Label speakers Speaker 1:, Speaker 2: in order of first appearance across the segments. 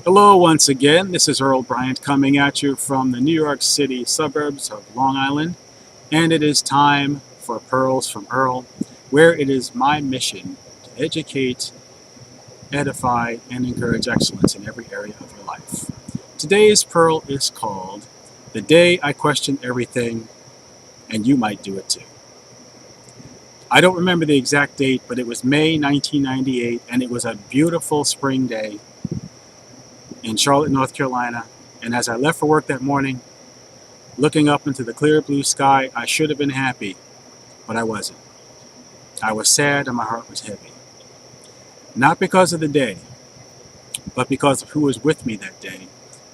Speaker 1: Hello once again, this is Earl Bryant coming at you from the New York City suburbs of Long Island, and it is time for Pearls from Earl, where it is my mission to educate, edify, and encourage excellence in every area of your life. Today's Pearl is called The Day I Questioned Everything, and You Might Do It Too. I don't remember the exact date, but it was May 1998, and it was a beautiful spring day in Charlotte, North Carolina. And as I left for work that morning, looking up into the clear blue sky, I should have been happy, but I wasn't. I was sad and my heart was heavy. Not because of the day, but because of who was with me that day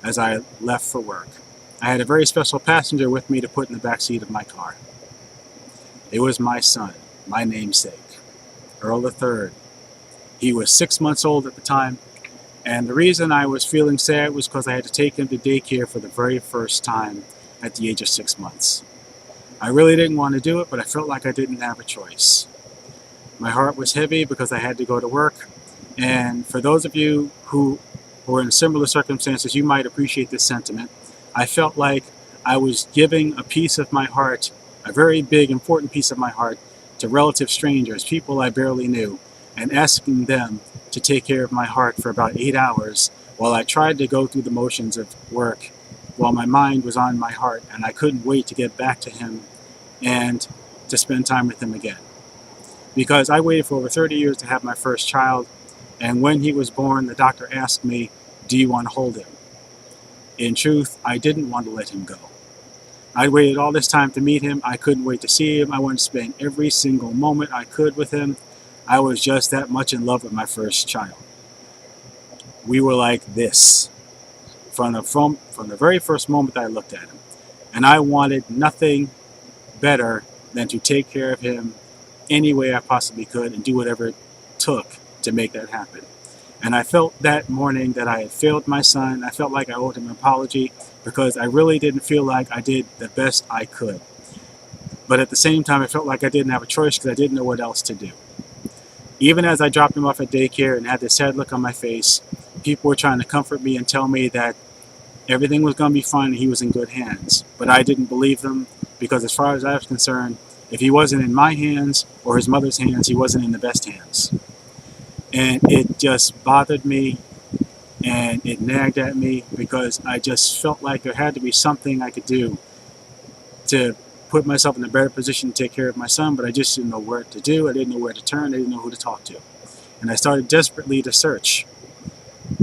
Speaker 1: as I left for work. I had a very special passenger with me to put in the back seat of my car. It was my son, my namesake, Earl III. He was 6 months old at the time, and the reason I was feeling sad was because I had to take him to daycare for the very first time at the age of 6 months. I really didn't want to do it, but I felt like I didn't have a choice. My heart was heavy because I had to go to work, and for those of you who were in similar circumstances, you might appreciate this sentiment. I felt like I was giving a piece of my heart, a very big, important piece of my heart, to relative strangers, people I barely knew, and asking them to take care of my heart for about 8 hours while I tried to go through the motions of work while my mind was on my heart, and I couldn't wait to get back to him and to spend time with him again. Because I waited for over 30 years to have my first child, and when he was born, the doctor asked me, "Do you want to hold him?" In truth, I didn't want to let him go. I'd waited all this time to meet him. I couldn't wait to see him. I wanted to spend every single moment I could with him. I was just that much in love with my first child. We were like this from the very first moment that I looked at him. And I wanted nothing better than to take care of him any way I possibly could and do whatever it took to make that happen. And I felt that morning that I had failed my son. I felt like I owed him an apology because I really didn't feel like I did the best I could. But at the same time, I felt like I didn't have a choice because I didn't know what else to do. Even as I dropped him off at daycare and had this sad look on my face, people were trying to comfort me and tell me that everything was going to be fine and he was in good hands. But I didn't believe them because as far as I was concerned, if he wasn't in my hands or his mother's hands, he wasn't in the best hands. And it just bothered me and it nagged at me because I just felt like there had to be something I could do to put myself in a better position to take care of my son, but I just didn't know where to do. I didn't know where to turn. I didn't know who to talk to. And I started desperately to search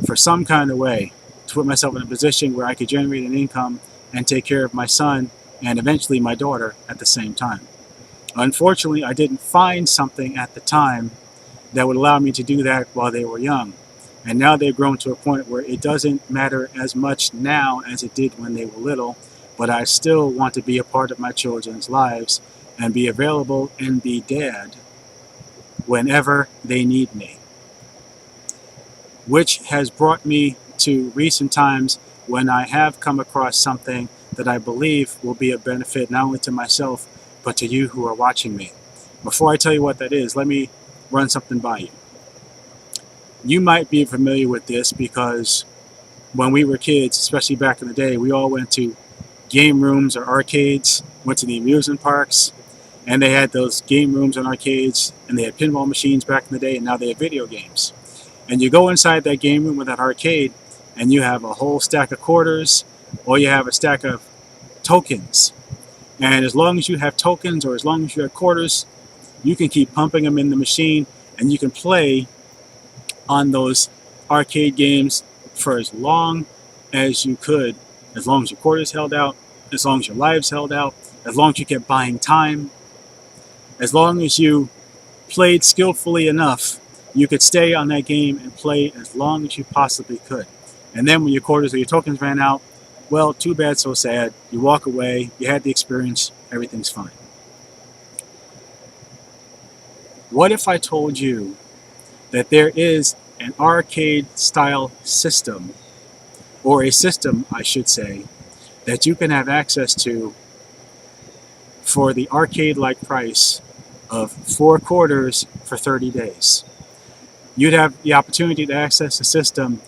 Speaker 1: for some kind of way to put myself in a position where I could generate an income and take care of my son and eventually my daughter at the same time. Unfortunately, I didn't find something at the time that would allow me to do that while they were young. And now they've grown to a point where it doesn't matter as much now as it did when they were little, but I still want to be a part of my children's lives and be available and be dad whenever they need me. Which has brought me to recent times when I have come across something that I believe will be a benefit not only to myself, but to you who are watching me. Before I tell you what that is, let me run something by you. You might be familiar with this because when we were kids, especially back in the day, we all went to game rooms or arcades, went to the amusement parks, and they had those game rooms and arcades, and they had pinball machines back in the day, and now they have video games. And you go inside that game room or that arcade, and you have a whole stack of quarters, or you have a stack of tokens. And as long as you have tokens or as long as you have quarters, you can keep pumping them in the machine, and you can play on those arcade games for as long as you could, as long as your quarters held out, as long as your lives held out, as long as you kept buying time, as long as you played skillfully enough, you could stay on that game and play as long as you possibly could. And then when your quarters or your tokens ran out, well, too bad, so sad. You walk away, you had the experience, everything's fine. What if I told you that there is an arcade-style system, or a system, I should say, that you can have access to for the arcade-like price of 4 quarters for 30 days. You'd have the opportunity to access the system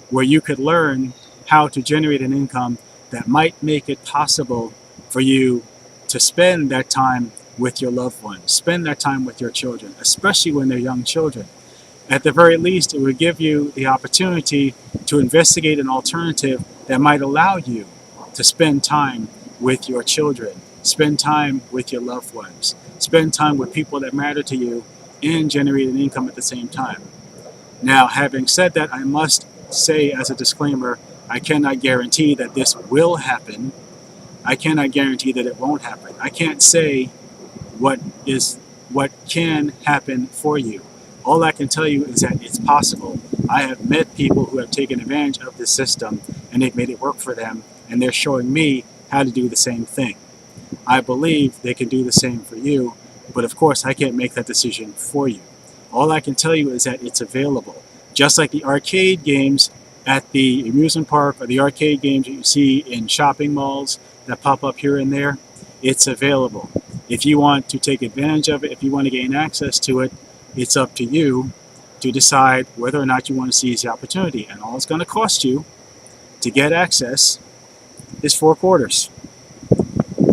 Speaker 1: where you could learn how to generate an income that might make it possible for you to spend that time with your loved ones, spend that time with your children, especially when they're young children. At the very least, it would give you the opportunity to investigate an alternative that might allow you to spend time with your children, spend time with your loved ones, spend time with people that matter to you, and generate an income at the same time. Now, having said that, I must say as a disclaimer, I cannot guarantee that this will happen. I cannot guarantee that it won't happen. I can't say what can happen for you. All I can tell you is that it's possible. I have met people who have taken advantage of this system and they've made it work for them, and they're showing me how to do the same thing. I believe they can do the same for you, but of course I can't make that decision for you. All I can tell you is that it's available. Just like the arcade games at the amusement park or the arcade games that you see in shopping malls that pop up here and there, it's available. If you want to take advantage of it, if you want to gain access to it, it's up to you to decide whether or not you want to seize the opportunity. And all it's going to cost you to get access is 4 quarters.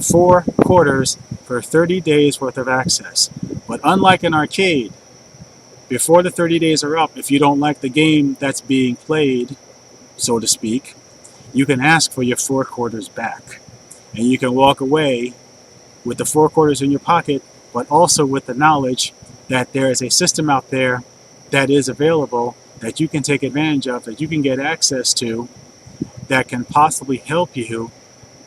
Speaker 1: 4 quarters for 30 days worth of access. But unlike an arcade, before the 30 days are up, if you don't like the game that's being played, so to speak, you can ask for your 4 quarters back. And you can walk away with the 4 quarters in your pocket, but also with the knowledge that there is a system out there that is available that you can take advantage of, that you can get access to, that can possibly help you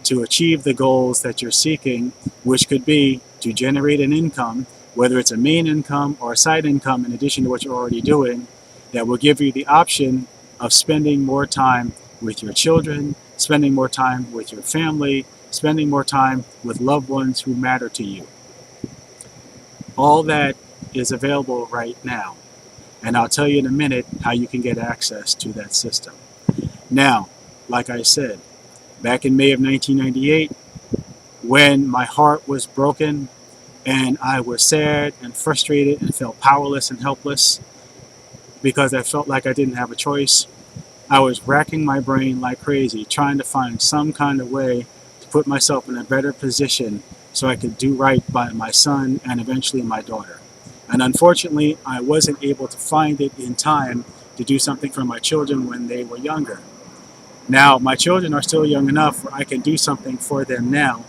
Speaker 1: to achieve the goals that you're seeking, which could be to generate an income, whether it's a main income or a side income in addition to what you're already doing, that will give you the option of spending more time with your children, spending more time with your family, spending more time with loved ones who matter to you. All that is available right now. And I'll tell you in a minute how you can get access to that system. Now, like I said, back in May of 1998, when my heart was broken and I was sad and frustrated and felt powerless and helpless because I felt like I didn't have a choice, I was racking my brain like crazy, trying to find some kind of way to put myself in a better position so I could do right by my son and eventually my daughter. And unfortunately, I wasn't able to find it in time to do something for my children when they were younger. Now, my children are still young enough where I can do something for them now.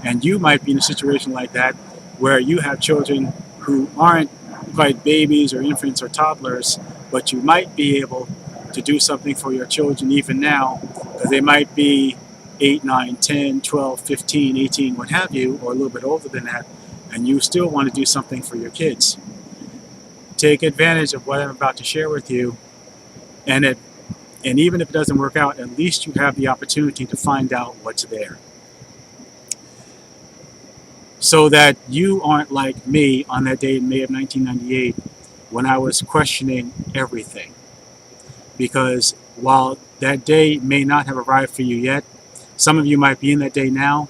Speaker 1: And you might be in a situation like that where you have children who aren't quite babies or infants or toddlers, but you might be able to do something for your children even now, because they might be 8, 9, 10, 12, 15, 18, what have you, or a little bit older than that, and you still want to do something for your kids. Take advantage of what I'm about to share with you, and even if it doesn't work out, at least you have the opportunity to find out what's there. So that you aren't like me on that day in May of 1998 when I was questioning everything. Because while that day may not have arrived for you yet, some of you might be in that day now.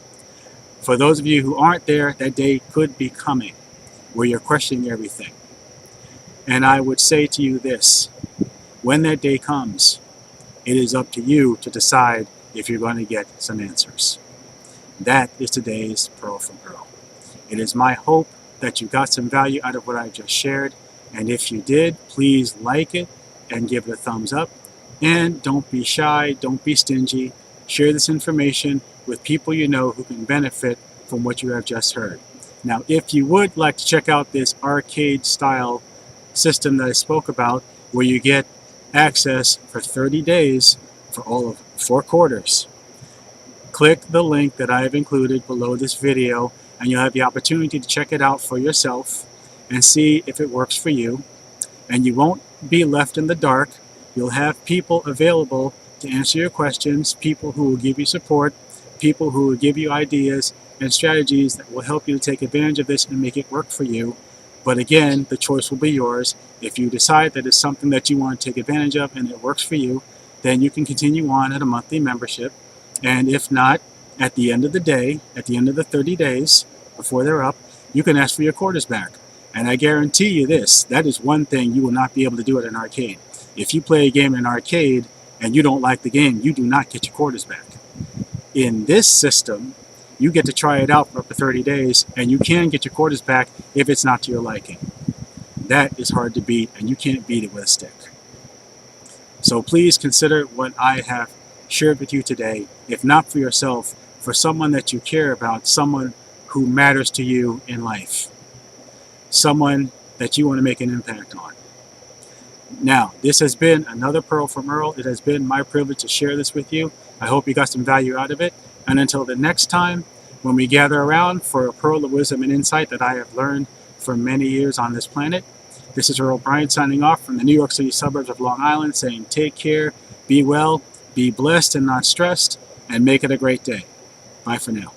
Speaker 1: For those of you who aren't there, that day could be coming where you're questioning everything. And I would say to you this: when that day comes, it is up to you to decide if you're going to get some answers. That is today's Pearl from Earl. It is my hope that you got some value out of what I just shared. And if you did, please like it and give it a thumbs up. And don't be shy, don't be stingy. Share this information with people you know who can benefit from what you have just heard. Now, if you would like to check out this arcade style system that I spoke about, where you get access for 30 days for all of 4 quarters, click the link that I have included below this video, and you'll have the opportunity to check it out for yourself and see if it works for you. And you won't be left in the dark. You'll have people available to answer your questions, people who will give you support, people who will give you ideas and strategies that will help you to take advantage of this and make it work for you. But again, the choice will be yours. If you decide that it's something that you want to take advantage of and it works for you, then you can continue on at a monthly membership. And if not, at the end of the day, at the end of the 30 days, before they're up, you can ask for your quarters back. And I guarantee you this, that is one thing you will not be able to do at an arcade. If you play a game in an arcade and you don't like the game, you do not get your quarters back. In this system, you get to try it out for up to 30 days, and you can get your quarters back if it's not to your liking. That is hard to beat, and you can't beat it with a stick. So please consider what I have shared with you today, if not for yourself, for someone that you care about, someone who matters to you in life, someone that you want to make an impact on. Now, this has been another Pearl from Earl. It has been my privilege to share this with you. I hope you got some value out of it. And until the next time, when we gather around for a pearl of wisdom and insight that I have learned for many years on this planet, this is Earl Bryant signing off from the New York City suburbs of Long Island, saying take care, be well, be blessed and not stressed, and make it a great day. Bye for now.